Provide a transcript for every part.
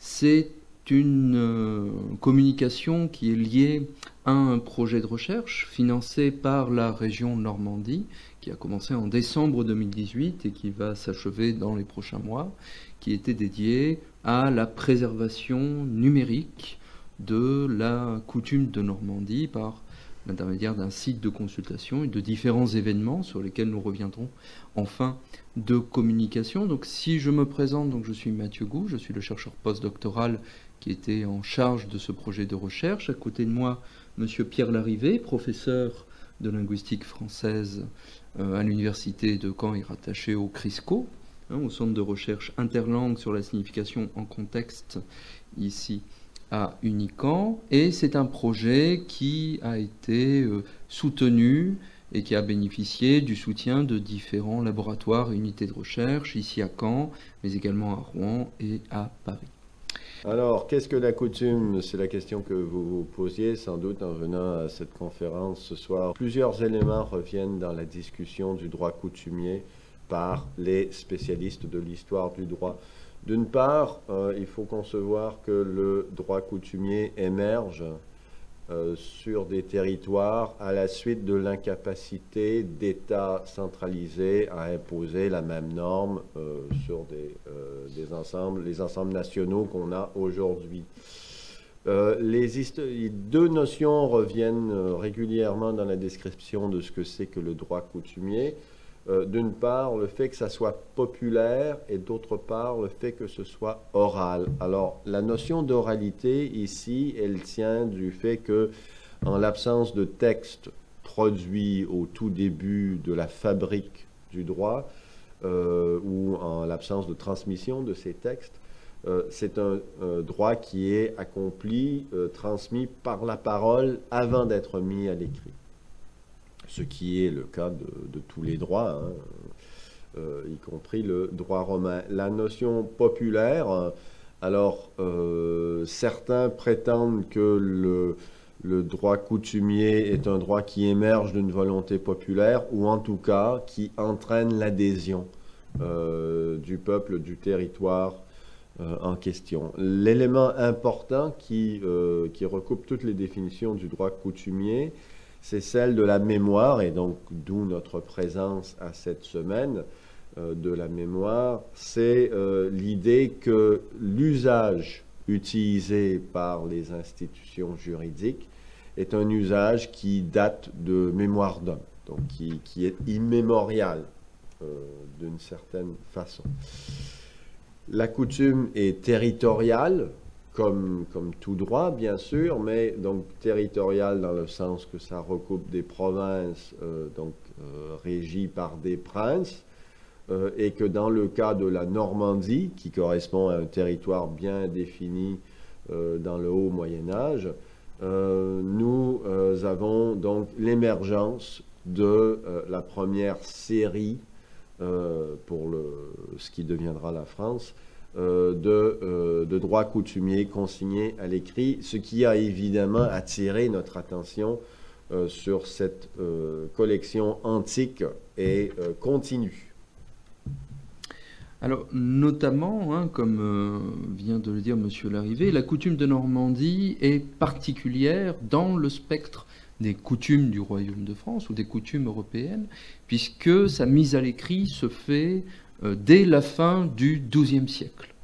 c'est une communication qui est liée à un projet de recherche financé par la région Normandie, qui a commencé en décembre 2018 et qui va s'achever dans les prochains mois, qui était dédié à la préservation numérique de la coutume de Normandie par l'intermédiaire d'un site de consultation et de différents événements sur lesquels nous reviendrons en fin de communication. Donc si je me présente, donc je suis Mathieu Gou, je suis le chercheur postdoctoral qui était en charge de ce projet de recherche. À côté de moi, monsieur Pierre Larrivé, professeur de linguistique française à l'université de Caen et rattaché au CRISCO, au centre de recherche interlangue sur la signification en contexte, ici à Unican. Et c'est un projet qui a été soutenu et qui a bénéficié du soutien de différents laboratoires et unités de recherche, ici à Caen, mais également à Rouen et à Paris. Alors, qu'est-ce que la coutume? C'est la question que vous vous posiez sans doute en venant à cette conférence ce soir. Plusieurs éléments reviennent dans la discussion du droit coutumier par les spécialistes de l'histoire du droit. D'une part, il faut concevoir que le droit coutumier émerge sur des territoires à la suite de l'incapacité d'États centralisés à imposer la même norme sur les ensembles nationaux qu'on a aujourd'hui. Deux notions reviennent régulièrement dans la description de ce que c'est que le droit coutumier. D'une part, le fait que ça soit populaire et d'autre part, le fait que ce soit oral. Alors, la notion d'oralité ici, elle tient du fait que, en l'absence de texte produit au tout début de la fabrique du droit, ou en l'absence de transmission de ces textes, c'est un droit qui est accompli, transmis par la parole avant d'être mis à l'écrit. Ce qui est le cas de tous les droits, y compris le droit romain. La notion populaire, alors certains prétendent que le droit coutumier est un droit qui émerge d'une volonté populaire, ou en tout cas qui entraîne l'adhésion du peuple, du territoire en question. L'élément important qui recoupe toutes les définitions du droit coutumier, c'est celle de la mémoire, et donc d'où notre présence à cette semaine de la mémoire. C'est l'idée que l'usage utilisé par les institutions juridiques est un usage qui date de mémoire d'homme, donc qui est immémorial d'une certaine façon. La coutume est territoriale, comme tout droit, bien sûr, mais donc territorial dans le sens que ça recoupe des provinces régies par des princes, et que dans le cas de la Normandie, qui correspond à un territoire bien défini dans le haut Moyen-Âge, nous avons donc l'émergence de la première série, pour ce qui deviendra la France, de droits coutumiers consignés à l'écrit, ce qui a évidemment attiré notre attention sur cette collection antique et continue. Alors, notamment, comme vient de le dire M. Larrivé, la coutume de Normandie est particulière dans le spectre des coutumes du Royaume de France ou des coutumes européennes, puisque sa mise à l'écrit se fait dès la fin du XIIe siècle.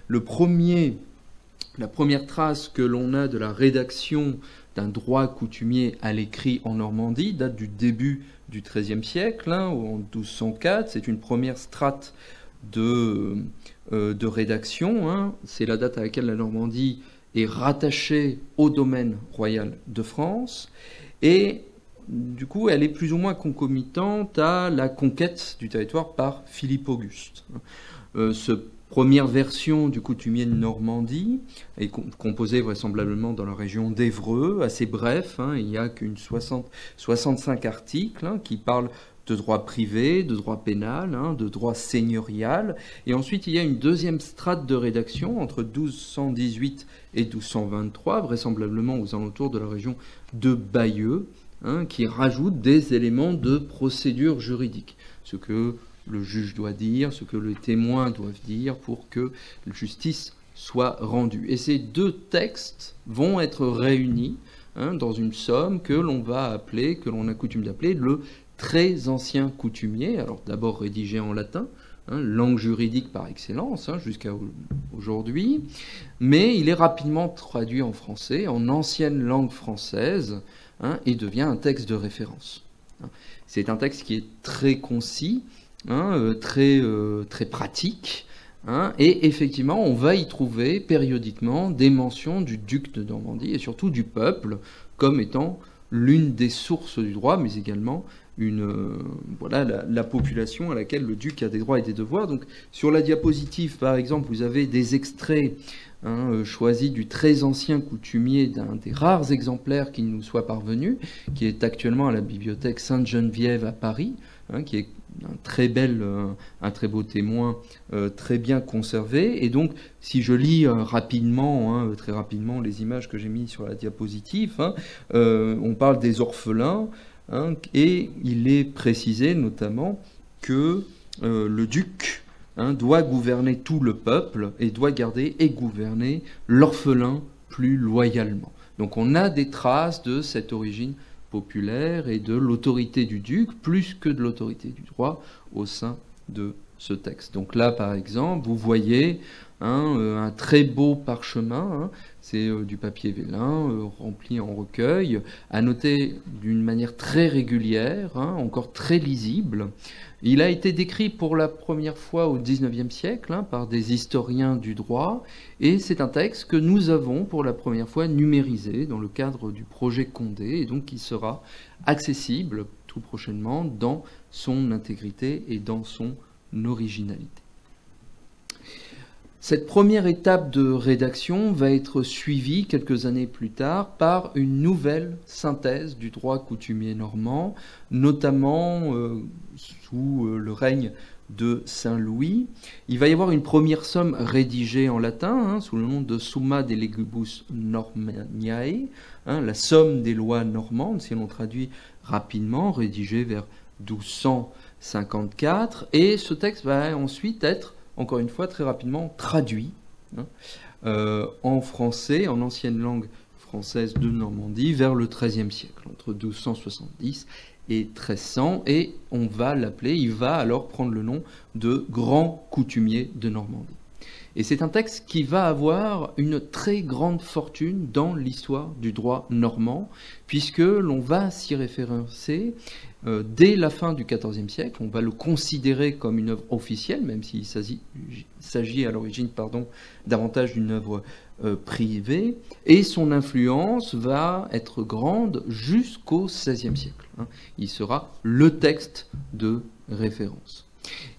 La première trace que l'on a de la rédaction d'un droit coutumier à l'écrit en Normandie date du début du XIIIe siècle, en 1204. C'est une première strate de rédaction. C'est la date à laquelle la Normandie est rattachée au domaine royal de France. Et du coup, elle est plus ou moins concomitante à la conquête du territoire par Philippe Auguste. Cette première version du coutumier de Normandie est composée vraisemblablement dans la région d'Évreux, assez bref, il n'y a qu'une 65 articles qui parlent de droit privé, de droit pénal, de droit seigneurial. Et ensuite, il y a une deuxième strate de rédaction entre 1218 et 1223, vraisemblablement aux alentours de la région de Bayeux, qui rajoute des éléments de procédure juridique. Ce que le juge doit dire, ce que les témoins doivent dire pour que la justice soit rendu. Et ces deux textes vont être réunis dans une somme que l'on va appeler, que l'on a coutume d'appeler le très ancien coutumier, alors d'abord rédigé en latin, langue juridique par excellence, jusqu'à aujourd'hui, mais il est rapidement traduit en français, en ancienne langue française, et devient un texte de référence. C'est un texte qui est très concis, très pratique, et effectivement, on va y trouver périodiquement des mentions du duc de Normandie et surtout du peuple comme étant l'une des sources du droit, mais également la population à laquelle le duc a des droits et des devoirs. Donc, sur la diapositive, par exemple, vous avez des extraits choisis du très ancien coutumier d'un des rares exemplaires qui nous soit parvenu, qui est actuellement à la bibliothèque Sainte-Geneviève à Paris, qui est un très beau témoin, très bien conservé. Et donc, si je lis très rapidement les images que j'ai mises sur la diapositive, on parle des orphelins, et il est précisé notamment que le duc doit gouverner tout le peuple et doit garder et gouverner l'orphelin plus loyalement. Donc on a des traces de cette origine populaire et de l'autorité du duc, plus que de l'autorité du droit, au sein de ce texte. Donc là, par exemple, vous voyez un très beau parchemin, c'est du papier vélin, rempli en recueil, annoté d'une manière très régulière, encore très lisible. Il a été décrit pour la première fois au XIXe siècle par des historiens du droit, et c'est un texte que nous avons pour la première fois numérisé dans le cadre du projet Condé, et donc qui sera accessible tout prochainement dans son intégrité et dans son originalité. Cette première étape de rédaction va être suivie quelques années plus tard par une nouvelle synthèse du droit coutumier normand, notamment sous le règne de Saint-Louis. Il va y avoir une première somme rédigée en latin, sous le nom de Summa de Legibus Normanniae, la somme des lois normandes, si l'on traduit rapidement, rédigée vers 1254. Et ce texte va ensuite être, encore une fois, très rapidement traduit en français, en ancienne langue française de Normandie, vers le XIIIe siècle, entre 1270 et 1300, et on va l'appeler, il va alors prendre le nom de Grand coutumier de Normandie. Et c'est un texte qui va avoir une très grande fortune dans l'histoire du droit normand, puisque l'on va s'y référencer dès la fin du XIVe siècle. On va le considérer comme une œuvre officielle, même s'il s'agit à l'origine davantage d'une œuvre privée, et son influence va être grande jusqu'au XVIe siècle. Il sera le texte de référence.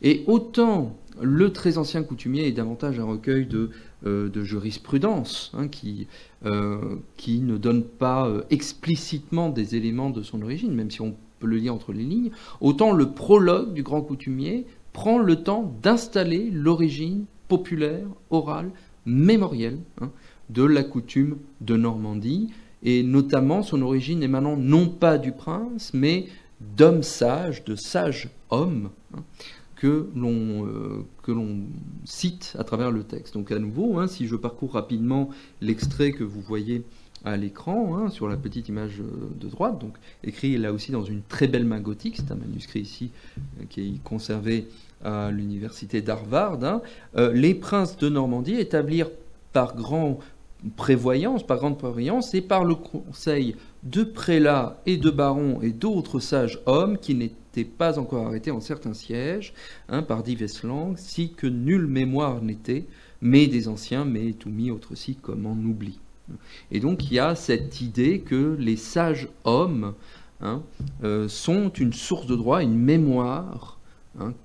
Et autant le très ancien coutumier est davantage un recueil de jurisprudence qui ne donne pas explicitement des éléments de son origine, même si on peut le lire entre les lignes, autant le prologue du grand coutumier prend le temps d'installer l'origine populaire, orale, mémorielle de la coutume de Normandie, et notamment son origine émanant non pas du prince, mais d'hommes sages, de sages hommes, que l'on cite à travers le texte. Donc à nouveau, si je parcours rapidement l'extrait que vous voyez à l'écran, sur la petite image de droite, donc écrit là aussi dans une très belle main gothique, c'est un manuscrit ici qui est conservé à l'université d'Harvard, les princes de Normandie établirent par grande prévoyance et par le conseil de prélats et de barons et d'autres sages hommes qui n'étaient pas encore arrêtés en certains sièges par diverses langues, si que nulle mémoire n'était, mais des anciens, mais tout mis autre-ci comme en oubli. Et donc il y a cette idée que les sages hommes sont une source de droit, une mémoire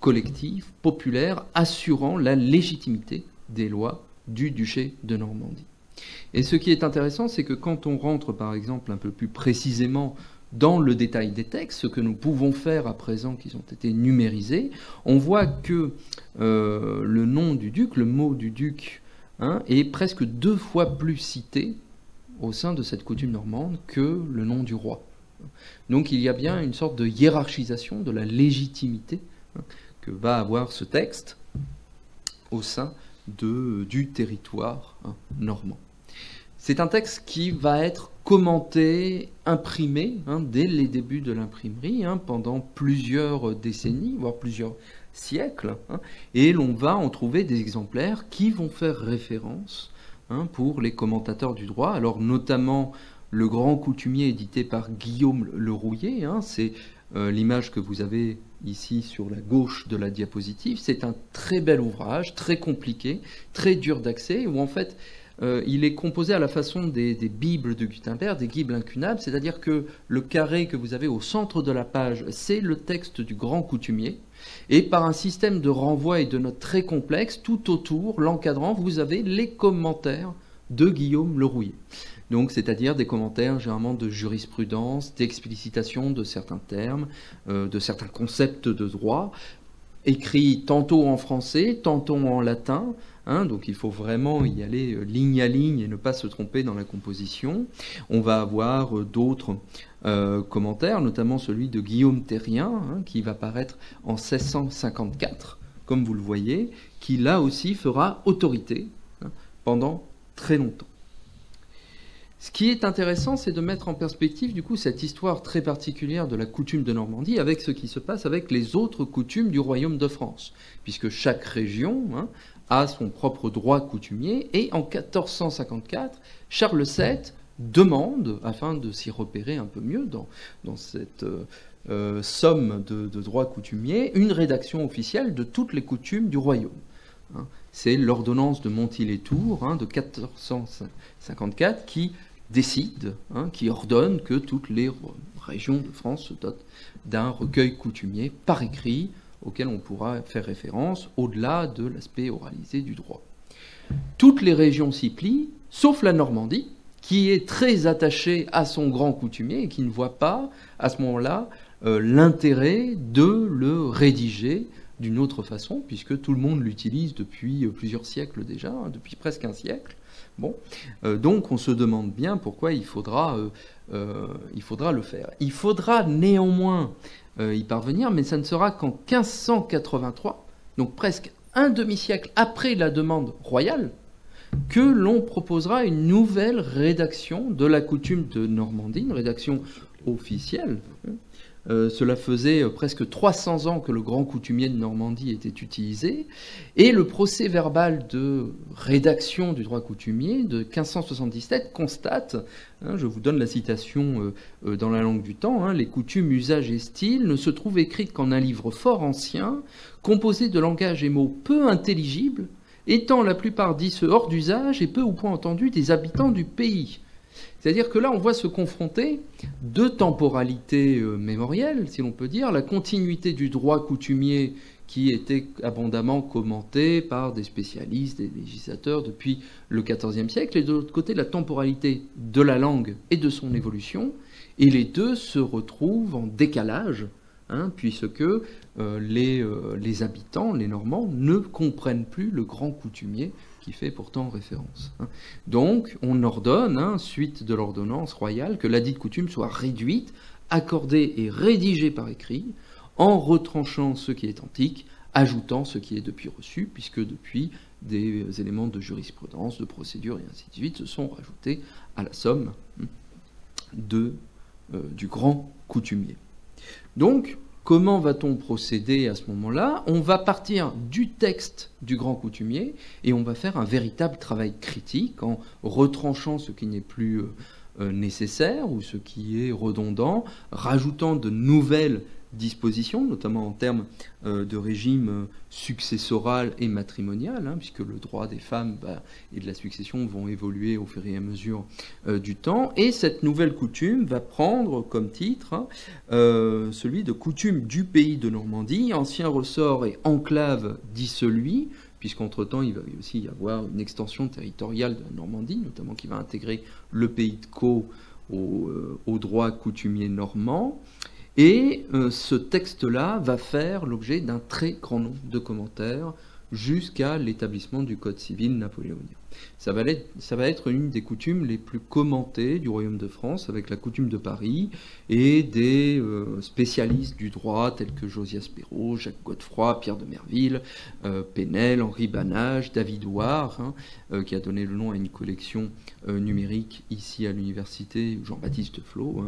collective, populaire, assurant la légitimité des lois du duché de Normandie. Et ce qui est intéressant, c'est que quand on rentre, par exemple, un peu plus précisément dans le détail des textes, ce que nous pouvons faire à présent qu'ils ont été numérisés, on voit que le nom du duc, le mot du duc, est presque 2 fois plus cité au sein de cette coutume normande que le nom du roi. Donc il y a bien une sorte de hiérarchisation de la légitimité que va avoir ce texte au sein du territoire normand. C'est un texte qui va être commenté, imprimé, dès les débuts de l'imprimerie, pendant plusieurs décennies, voire plusieurs siècles, et l'on va en trouver des exemplaires qui vont faire référence pour les commentateurs du droit, alors notamment le Grand Coutumier édité par Guillaume Le Rouillé, c'est l'image que vous avez ici sur la gauche de la diapositive. C'est un très bel ouvrage, très compliqué, très dur d'accès, où en fait il est composé à la façon des Bibles de Gutenberg, des Bibles incunables, c'est-à-dire que le carré que vous avez au centre de la page, c'est le texte du Grand Coutumier, et par un système de renvoi et de notes très complexe, tout autour, l'encadrant, vous avez les commentaires de Guillaume Le Rouillé. Donc, c'est-à-dire des commentaires généralement de jurisprudence, d'explicitation de certains termes, de certains concepts de droit, écrits tantôt en français, tantôt en latin. Donc il faut vraiment y aller ligne à ligne et ne pas se tromper dans la composition. On va avoir d'autres commentaires, notamment celui de Guillaume Terrien, qui va paraître en 1654, comme vous le voyez, qui là aussi fera autorité pendant très longtemps. Ce qui est intéressant, c'est de mettre en perspective du coup cette histoire très particulière de la coutume de Normandie avec ce qui se passe avec les autres coutumes du royaume de France, puisque chaque région a son propre droit coutumier, et en 1454, Charles VII demande, afin de s'y repérer un peu mieux dans cette somme de droits coutumiers, une rédaction officielle de toutes les coutumes du royaume. C'est l'ordonnance de Montier-les-Tours de 1454 qui décide, qui ordonne que toutes les régions de France se dotent d'un recueil coutumier par écrit auquel on pourra faire référence au-delà de l'aspect oralisé du droit. Toutes les régions s'y plient, sauf la Normandie, qui est très attachée à son grand coutumier et qui ne voit pas, à ce moment-là, l'intérêt de le rédiger d'une autre façon, puisque tout le monde l'utilise depuis plusieurs siècles déjà, depuis presque un siècle. Donc on se demande bien pourquoi il faudra le faire. Il faudra néanmoins y parvenir, mais ça ne sera qu'en 1583, donc presque un demi-siècle après la demande royale, que l'on proposera une nouvelle rédaction de la coutume de Normandie, une rédaction officielle. Cela faisait presque 300 ans que le grand coutumier de Normandie était utilisé, et le procès-verbal de rédaction du droit coutumier de 1577 constate, je vous donne la citation dans la langue du temps, les coutumes, usages et styles ne se trouvent écrites qu'en un livre fort ancien, composé de langages et mots peu intelligibles, étant la plupart dits hors d'usage et peu ou point entendus des habitants du pays. C'est-à-dire que là, on voit se confronter deux temporalités mémorielles, si l'on peut dire, la continuité du droit coutumier qui était abondamment commenté par des spécialistes, des législateurs depuis le XIVe siècle, et de l'autre côté, la temporalité de la langue et de son évolution, et les deux se retrouvent en décalage, puisque les habitants, les Normands, ne comprennent plus le grand coutumier qui fait pourtant référence. Donc, on ordonne, suite de l'ordonnance royale, que ladite coutume soit réduite, accordée et rédigée par écrit, en retranchant ce qui est antique, ajoutant ce qui est depuis reçu, puisque depuis, des éléments de jurisprudence, de procédure et ainsi de suite se sont rajoutés à la somme du grand coutumier. Donc, comment va-t-on procéder à ce moment-là? On va partir du texte du grand coutumier et on va faire un véritable travail critique en retranchant ce qui n'est plus nécessaire ou ce qui est redondant, rajoutant de nouvelles dispositions, notamment en termes de régime successoral et matrimonial, puisque le droit des femmes et de la succession vont évoluer au fur et à mesure du temps. Et cette nouvelle coutume va prendre comme titre celui de coutume du pays de Normandie, ancien ressort et enclave dissolui, puisqu'entre-temps, il va aussi y avoir une extension territoriale de la Normandie, notamment qui va intégrer le pays de Caux au droit coutumier normand. Et ce texte-là va faire l'objet d'un très grand nombre de commentaires jusqu'à l'établissement du Code civil napoléonien. Ça va être une des coutumes les plus commentées du Royaume de France, avec la coutume de Paris, et des spécialistes du droit tels que Josias Perrault, Jacques Godefroy, Pierre de Merville, Penel, Henri Banage, David Ouard, qui a donné le nom à une collection numérique ici à l'université, Jean-Baptiste Flo,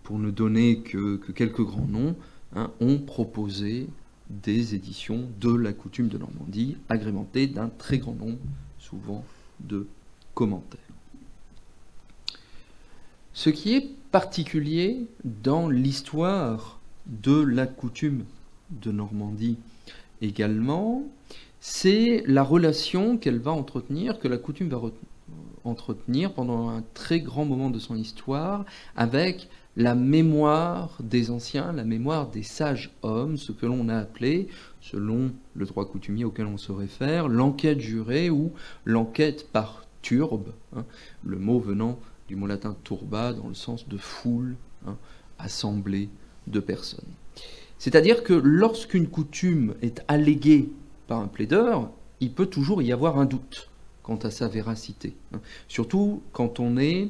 pour ne donner que quelques grands noms, ont proposé des éditions de la coutume de Normandie, agrémentées d'un très grand nombre, souvent, de commentaires. Ce qui est particulier dans l'histoire de la coutume de Normandie également, c'est la relation qu'elle va entretenir, que la coutume va entretenir pendant un très grand moment de son histoire, avec la mémoire des anciens, la mémoire des sages hommes, ce que l'on a appelé, selon le droit coutumier auquel on se réfère, l'enquête jurée ou l'enquête par turbe, le mot venant du mot latin turba, dans le sens de foule, assemblée de personnes. C'est-à-dire que lorsqu'une coutume est alléguée par un plaideur, il peut toujours y avoir un doute quant à sa véracité. Surtout quand on est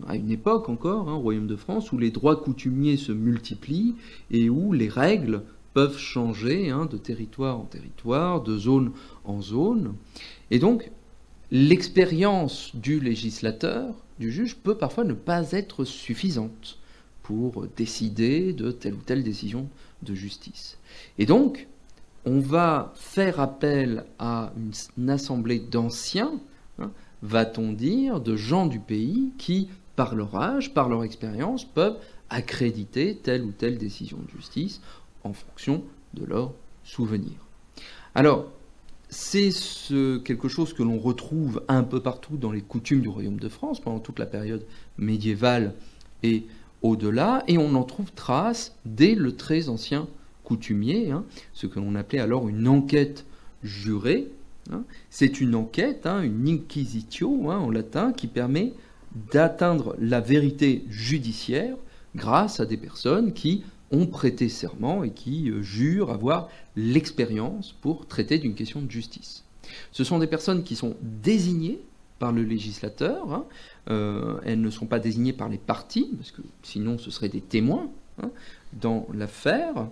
à une époque encore, au Royaume de France, où les droits coutumiers se multiplient et où les règles peuvent changer de territoire en territoire, de zone en zone. Et donc, l'expérience du législateur, du juge, peut parfois ne pas être suffisante pour décider de telle ou telle décision de justice. Et donc, on va faire appel à une assemblée d'anciens, va-t-on dire, de gens du pays qui, par leur âge, par leur expérience, peuvent accréditer telle ou telle décision de justice en fonction de leurs souvenirs. Alors, c'est quelque chose que l'on retrouve un peu partout dans les coutumes du Royaume de France, pendant toute la période médiévale et au-delà, et on en trouve trace dès le très ancien coutumier, ce que l'on appelait alors une enquête jurée. C'est une enquête, une inquisitio en latin, qui permet d'atteindre la vérité judiciaire grâce à des personnes qui ont prêté serment et qui jurent avoir l'expérience pour traiter d'une question de justice. Ce sont des personnes qui sont désignées par le législateur, elles ne sont pas désignées par les parties, parce que sinon ce seraient des témoins dans l'affaire,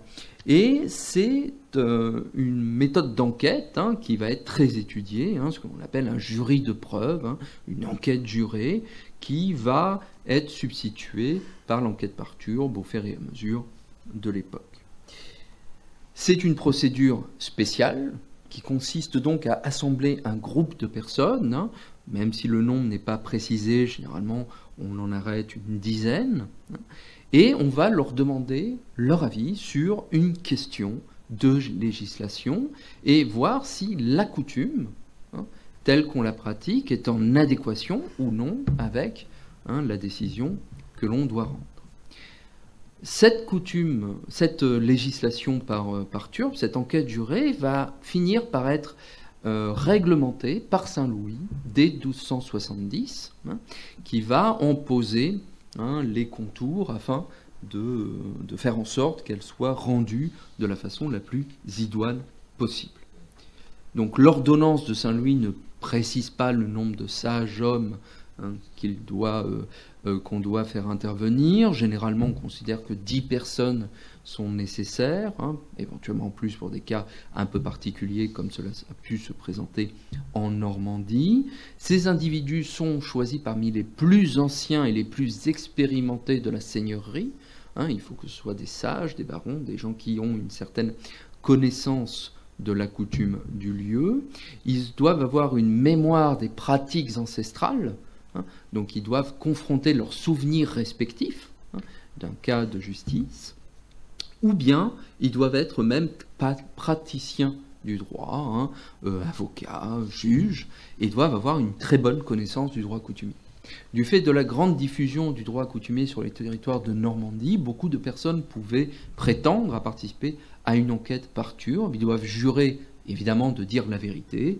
et c'est une méthode d'enquête qui va être très étudiée, ce que l'on appelle un jury de preuve, une enquête jurée, qui va être substituée par l'enquête par turbe au fur et à mesure de l'époque. C'est une procédure spéciale qui consiste donc à assembler un groupe de personnes, même si le nombre n'est pas précisé, généralement on en arrête une dizaine, et on va leur demander leur avis sur une question de législation et voir si la coutume, telle qu'on la pratique, est en adéquation ou non avec la décision que l'on doit rendre. Cette coutume, cette législation par turbe, cette enquête jurée, va finir par être réglementée par Saint-Louis dès 1270, qui va en poser les contours afin de faire en sorte qu'elle soit rendue de la façon la plus idoine possible. Donc l'ordonnance de Saint-Louis ne précise pas le nombre de sages hommes qu'on doit faire intervenir. Généralement, on considère que 10 personnes sont nécessaires, éventuellement plus pour des cas un peu particuliers comme cela a pu se présenter en Normandie. Ces individus sont choisis parmi les plus anciens et les plus expérimentés de la seigneurie. Il faut que ce soit des sages, des barons, des gens qui ont une certaine connaissance de la coutume du lieu. Ils doivent avoir une mémoire des pratiques ancestrales, donc ils doivent confronter leurs souvenirs respectifs d'un cas de justice, ou bien ils doivent être même praticiens du droit, avocats, juges, et doivent avoir une très bonne connaissance du droit coutumier. Du fait de la grande diffusion du droit coutumier sur les territoires de Normandie, beaucoup de personnes pouvaient prétendre à participer à une enquête par turbe. Ils doivent jurer, évidemment, de dire la vérité.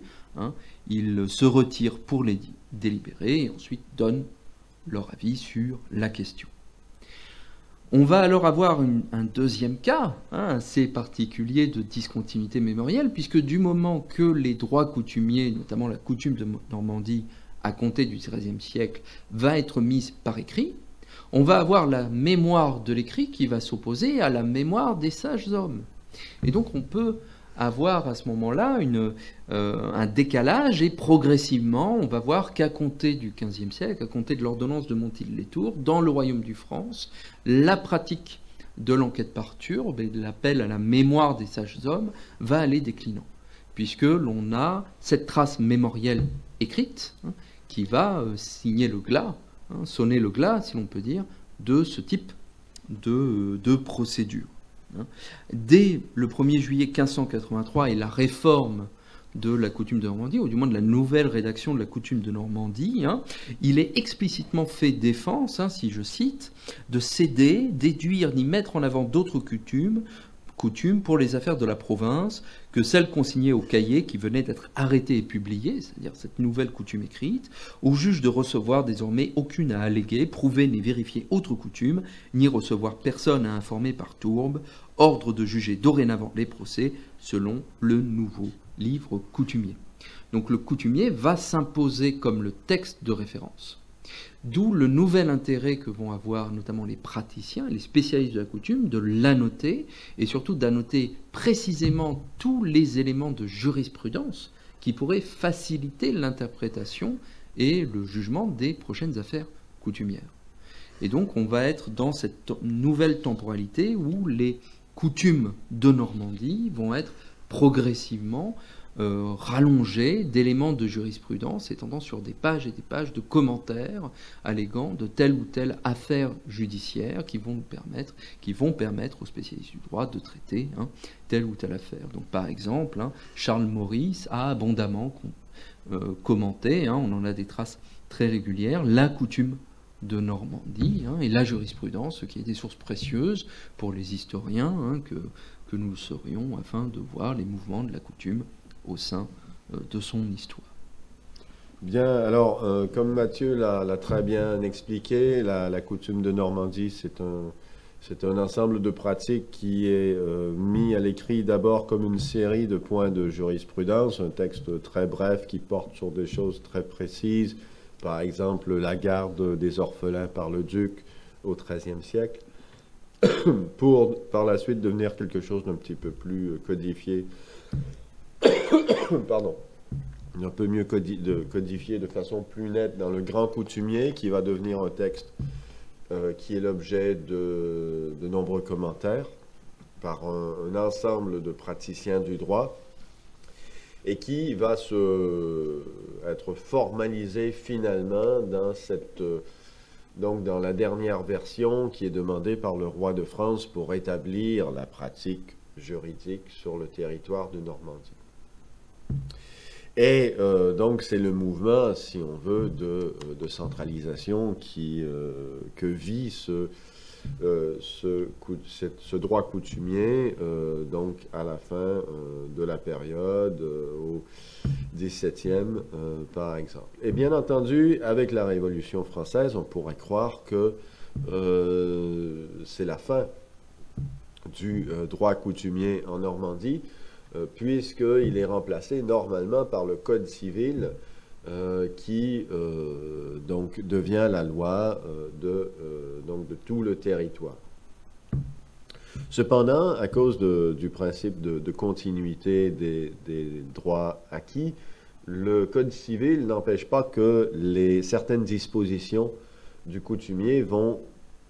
Ils se retirent pour les délibérer et ensuite donnent leur avis sur la question. On va alors avoir un deuxième cas assez particulier de discontinuité mémorielle, puisque du moment que les droits coutumiers, notamment la coutume de Normandie, à compter du XIIIe siècle, va être mise par écrit, on va avoir la mémoire de l'écrit qui va s'opposer à la mémoire des sages hommes. Et donc on peut avoir à ce moment-là un décalage, et progressivement, on va voir qu'à compter du XVe siècle, à compter de l'ordonnance de Montil-les-Tours, dans le royaume du France, la pratique de l'enquête par turbe et de l'appel à la mémoire des sages hommes va aller déclinant, puisque l'on a cette trace mémorielle écrite qui va signer le glas, sonner le glas, si l'on peut dire, de ce type de procédure. Dès le 1er juillet 1583 et la réforme de la coutume de Normandie, ou du moins de la nouvelle rédaction de la coutume de Normandie, il est explicitement fait défense, si je cite, de céder, déduire ni mettre en avant d'autres coutumes pour les affaires de la province que celles consignées au cahier qui venait d'être arrêtées et publiées, c'est-à-dire cette nouvelle coutume écrite, au juge de recevoir désormais aucune à alléguer, prouver ni vérifier autre coutume, ni recevoir personne à informer par tourbe, ordre de juger dorénavant les procès selon le nouveau livre coutumier. Donc le coutumier va s'imposer comme le texte de référence. D'où le nouvel intérêt que vont avoir notamment les praticiens, les spécialistes de la coutume, de l'annoter, et surtout d'annoter précisément tous les éléments de jurisprudence qui pourraient faciliter l'interprétation et le jugement des prochaines affaires coutumières. Et donc on va être dans cette nouvelle temporalité où les coutumes de Normandie vont être progressivement rallongées d'éléments de jurisprudence étendant sur des pages et des pages de commentaires alléguant de telle ou telle affaire judiciaire qui vont permettre aux spécialistes du droit de traiter telle ou telle affaire. Donc par exemple, Charles Maurice a abondamment commenté, on en a des traces très régulières, la coutume de Normandie et la jurisprudence, ce qui est des sources précieuses pour les historiens que nous serions afin de voir les mouvements de la coutume au sein de son histoire. Bien, alors, comme Mathieu l'a très bien expliqué, la coutume de Normandie, c'est un ensemble de pratiques qui est mis à l'écrit d'abord comme une série de points de jurisprudence, un texte très bref qui porte sur des choses très précises, par exemple la garde des orphelins par le duc au XIIIe siècle, pour par la suite devenir quelque chose d'un petit peu plus codifié, pardon, un peu mieux codifié de façon plus nette dans le grand coutumier, qui va devenir un texte qui est l'objet de nombreux commentaires par un ensemble de praticiens du droit, et qui va être formalisé finalement dans la dernière version qui est demandée par le roi de France pour établir la pratique juridique sur le territoire de Normandie. Et donc c'est le mouvement, si on veut, de centralisation que vit ce droit coutumier donc à la fin de la période au XVIIe par exemple. Et bien entendu, avec la Révolution française, on pourrait croire que c'est la fin du droit coutumier en Normandie, puisqu'il est remplacé normalement par le Code civil qui donc devient la loi de tout le territoire. Cependant, à cause du principe de continuité des droits acquis, le Code civil n'empêche pas que certaines dispositions du coutumier vont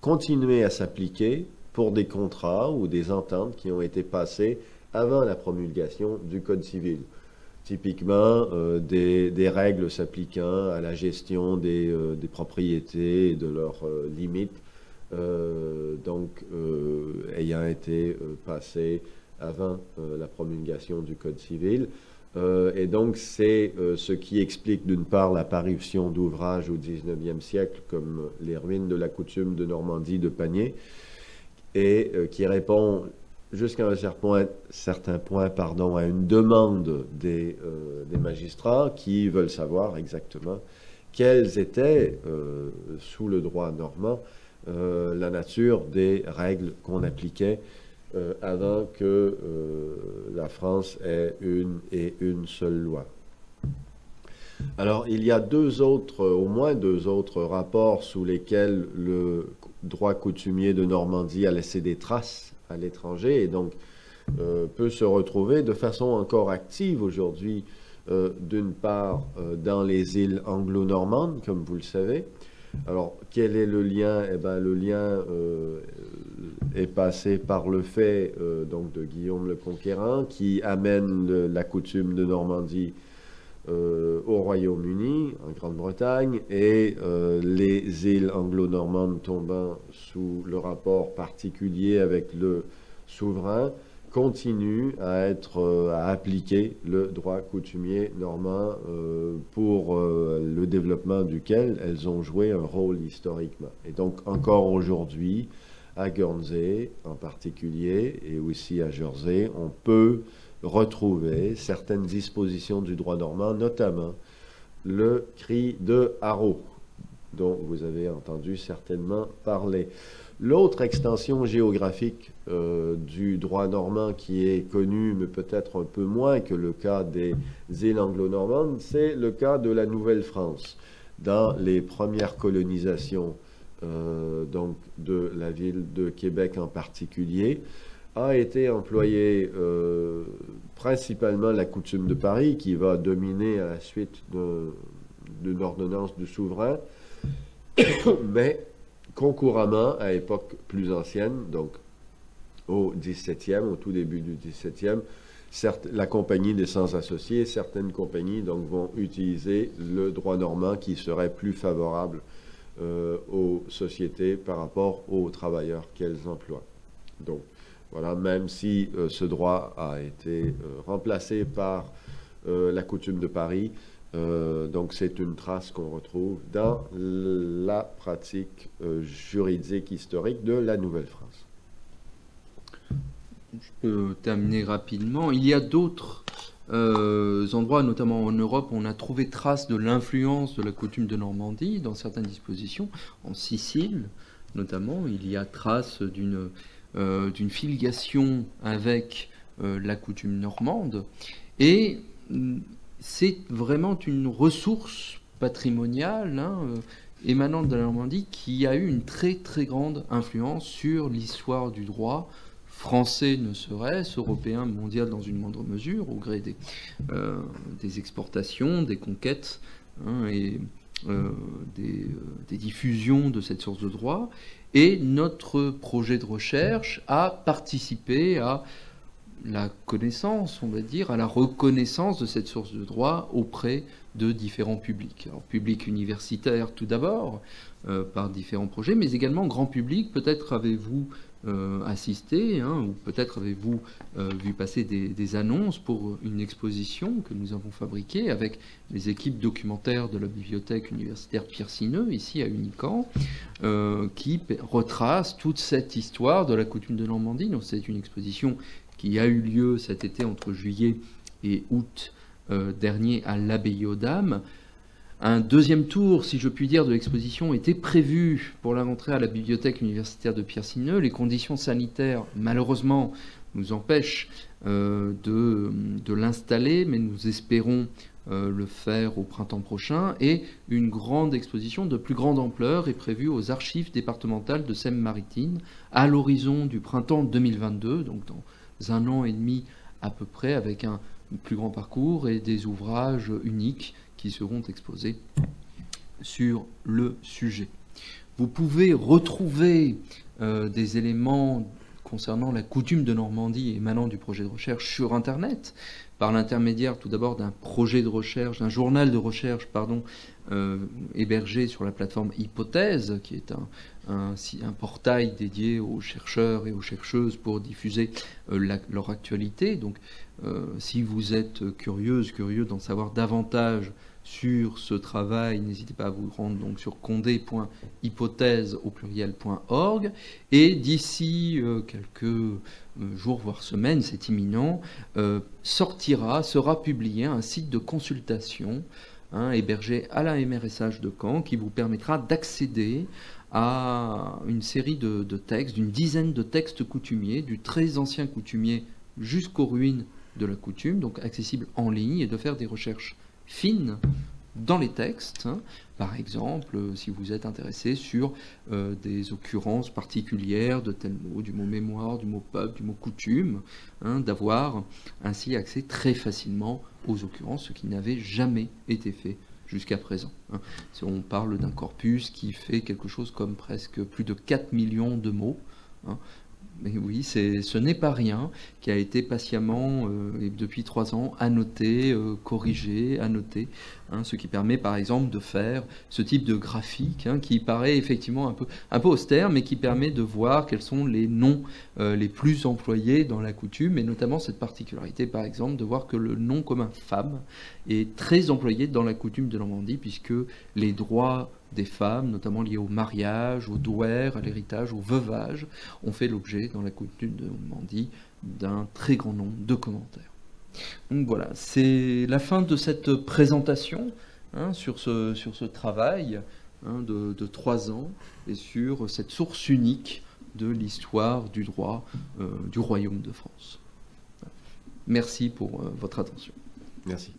continuer à s'appliquer pour des contrats ou des ententes qui ont été passées avant la promulgation du Code civil. Typiquement, des règles s'appliquant à la gestion des propriétés et de leurs limites, ayant été passées avant la promulgation du Code civil. Et donc, c'est ce qui explique d'une part l'apparition d'ouvrages au XIXe siècle comme les ruines de la coutume de Normandie de Panier, et qui répond jusqu'à un certain point, à une demande des magistrats qui veulent savoir exactement quelles étaient, sous le droit normand, la nature des règles qu'on appliquait avant que la France ait une seule loi. Alors, il y a au moins deux autres rapports sous lesquels le droit coutumier de Normandie a laissé des traces à l'étranger et donc peut se retrouver de façon encore active aujourd'hui, d'une part dans les îles anglo-normandes, comme vous le savez. Alors, quel est le lien? Eh bien, le lien est passé par le fait donc de Guillaume le Conquérant qui amène la coutume de Normandie au Royaume-Uni, en Grande-Bretagne, et les îles anglo-normandes tombant sous le rapport particulier avec le souverain continuent à appliquer le droit coutumier normand pour le développement duquel elles ont joué un rôle historiquement. Et donc encore aujourd'hui, à Guernsey en particulier, et aussi à Jersey, on peut retrouver certaines dispositions du droit normand, notamment le cri de haro, dont vous avez entendu certainement parler. L'autre extension géographique du droit normand qui est connue, mais peut-être un peu moins que le cas des îles anglo-normandes, c'est le cas de la Nouvelle-France. Dans les premières colonisations donc de la ville de Québec en particulier, a été employée principalement la coutume de Paris, qui va dominer à la suite d'une ordonnance du souverain, mais concurremment, à époque plus ancienne, donc au tout début du XVIIe, la compagnie des sans-associés, certaines compagnies donc, vont utiliser le droit normand qui serait plus favorable aux sociétés par rapport aux travailleurs qu'elles emploient. Donc, voilà, même si ce droit a été remplacé par la coutume de Paris, donc c'est une trace qu'on retrouve dans la pratique juridique historique de la Nouvelle-France. Je peux terminer rapidement. Il y a d'autres endroits, notamment en Europe, où on a trouvé trace de l'influence de la coutume de Normandie dans certaines dispositions. En Sicile, notamment, il y a trace d'une filiation avec la coutume normande. Et c'est vraiment une ressource patrimoniale émanante de la Normandie qui a eu une très très grande influence sur l'histoire du droit français, ne serait-ce, européen, mondial dans une moindre mesure, au gré des exportations, des conquêtes et des diffusions de cette source de droit. Et notre projet de recherche a participé à la connaissance, on va dire, à la reconnaissance de cette source de droit auprès de différents publics. Alors, public universitaire tout d'abord, par différents projets, mais également grand public. Peut-être avez-vous assisté, ou peut-être avez-vous vu passer des annonces pour une exposition que nous avons fabriquée avec les équipes documentaires de la bibliothèque universitaire Pierre Sineux, ici à Unicamp, qui retrace toute cette histoire de la coutume de Normandie. Donc c'est une exposition qui a eu lieu cet été entre juillet et août dernier à l'abbaye aux Dames. Un deuxième tour, si je puis dire, de l'exposition était prévu pour la rentrée à la bibliothèque universitaire de Pierre Sineux. Les conditions sanitaires, malheureusement, nous empêchent de l'installer, mais nous espérons le faire au printemps prochain. Et une grande exposition de plus grande ampleur est prévue aux archives départementales de Seine-Maritime à l'horizon du printemps 2022, donc dans un an et demi à peu près, avec un plus grand parcours et des ouvrages uniques qui seront exposés sur le sujet. Vous pouvez retrouver des éléments concernant la coutume de Normandie émanant du projet de recherche sur Internet, par l'intermédiaire tout d'abord d'un projet de recherche, d'un journal de recherche, hébergé sur la plateforme Hypothèse, qui est un portail dédié aux chercheurs et aux chercheuses pour diffuser leur actualité. Donc, si vous êtes curieux d'en savoir davantage sur ce travail, n'hésitez pas à vous rendre donc sur condé.hypothèse.org. Et d'ici quelques jours, voire semaines, c'est imminent, sera publié un site de consultation hébergé à la MRSH de Caen qui vous permettra d'accéder à une série de textes, d'une dizaine de textes coutumiers, du très ancien coutumier jusqu'aux ruines de la coutume, donc accessibles en ligne, et de faire des recherches fines dans les textes. Par exemple, si vous êtes intéressé sur des occurrences particulières de tel mot, du mot mémoire, du mot peuple, du mot coutume, d'avoir ainsi accès très facilement aux occurrences, ce qui n'avait jamais été fait jusqu'à présent. On parle d'un corpus qui fait quelque chose comme presque plus de 4 millions de mots. Mais oui, ce n'est pas rien, qui a été patiemment, et depuis 3 ans, annoté, corrigé, annoté, ce qui permet par exemple de faire ce type de graphique, qui paraît effectivement un peu austère, mais qui permet de voir quels sont les noms les plus employés dans la coutume, et notamment cette particularité par exemple de voir que le nom commun femme est très employé dans la coutume de Normandie, puisque les droits des femmes, notamment liées au mariage, au douaire, à l'héritage, au veuvage, ont fait l'objet dans la coutume de Normandie d'un très grand nombre de commentaires. Donc voilà, c'est la fin de cette présentation sur ce travail de 3 ans et sur cette source unique de l'histoire du droit du Royaume de France. Merci pour votre attention. Merci.